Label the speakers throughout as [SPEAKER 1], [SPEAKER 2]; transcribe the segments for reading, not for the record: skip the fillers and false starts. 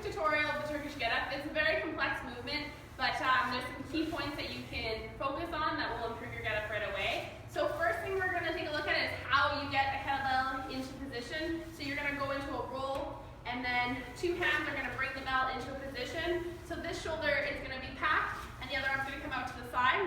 [SPEAKER 1] tutorial of the Turkish Get Up. It's a very complex movement, but there's some key points that you can focus on that will improve your get up right away. So first thing we're going to take a look at is how you get a kettlebell into position. So you're going to go into a roll, and then two hands are going to bring the bell into a position. So this shoulder is going to be packed, and the other arm's going to come out to the side.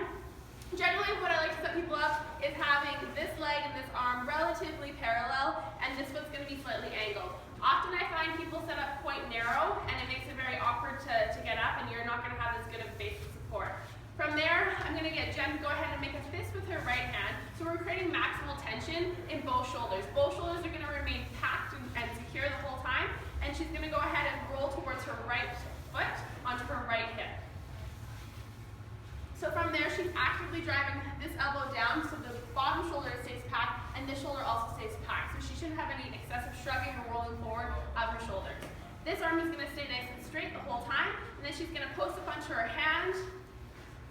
[SPEAKER 1] Generally, what I like to set people up is having this leg and this arm relatively parallel, and this one's going to be slightly angled. Often I find people set up quite narrow, and it makes it very awkward to get up, and you're not going to have as good of base support. From there, I'm going to get Jen to go ahead and make a fist with her right hand. So we're creating maximal tension in both shoulders. Both shoulders are going to remain packed and secure the whole time, and she's going to go ahead and roll towards her right foot onto her right hip. So from there, she's actively driving this elbow down so the bottom shoulder stays packed and this shoulder also stays packed. So she shouldn't have any excessive shrugging or rolling forward of her shoulders. This arm is going to stay nice and straight the whole time, and then she's going to post up onto her hand,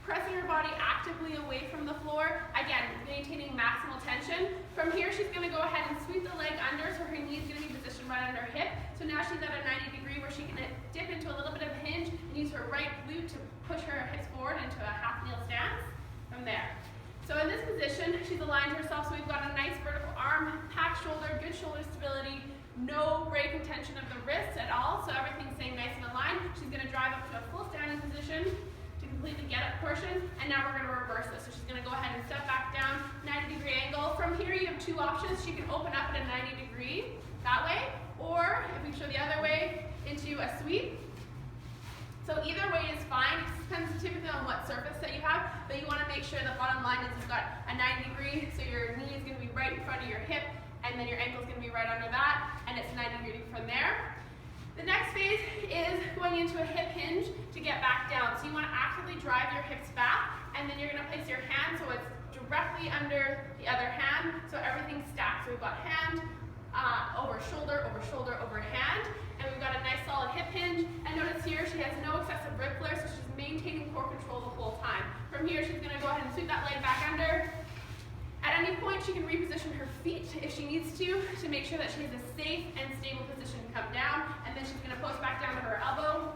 [SPEAKER 1] pressing her body actively away from the floor, again, maintaining maximal tension. From here, she's going to go ahead and sweep the leg under, so her knee is going to be positioned right under her hip. So now she's at a 90 degree where she can dip into a little bit of a hinge and use her right glute to push her hips forward into a half kneel stance from there. So in this position, she's aligned herself, so we've got a nice vertical arm, packed shoulder, good shoulder stability, no breaking tension of the wrists at all, so everything's staying nice and aligned. She's going to drive up to a full standing position to complete the get up portion, and now we're going to reverse this. So she's going to go ahead and step back down, 90 degree angle. From here you have two options. She can open up at a 90 degree that way, or if we show the other way, into a sweep. So either way is fine. It depends typically on what surface that you have, but you want to make sure the bottom line is you've got a 90 degree, so your knee is going to be right in front of your hip, and then your ankle is going to be right under that, and it's 90 degree from there. The next phase is going into a hip hinge to get back down. So you want to actively drive your hips back, and then you're going to place your hand so it's directly under the other hand, so everything's stacked. So we've got hand, over shoulder, over shoulder, over hand, and we've got a nice solid hip hinge. And notice here she has no excessive rib flare, so she's maintaining core control the whole time. From here, she's going to go ahead and sweep that leg back under. At any point, she can reposition her feet if she needs to make sure that she has a safe and stable position to come down. And then she's going to post back down to her elbow.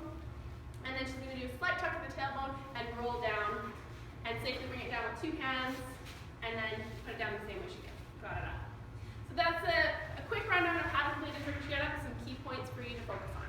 [SPEAKER 1] And then she's going to do a slight tuck of the tailbone and roll down and safely bring it down with two hands, and then put it down the same way she got it up. So that's a quick rundown of how to complete the Turkish Get Up with some key points for you to focus on.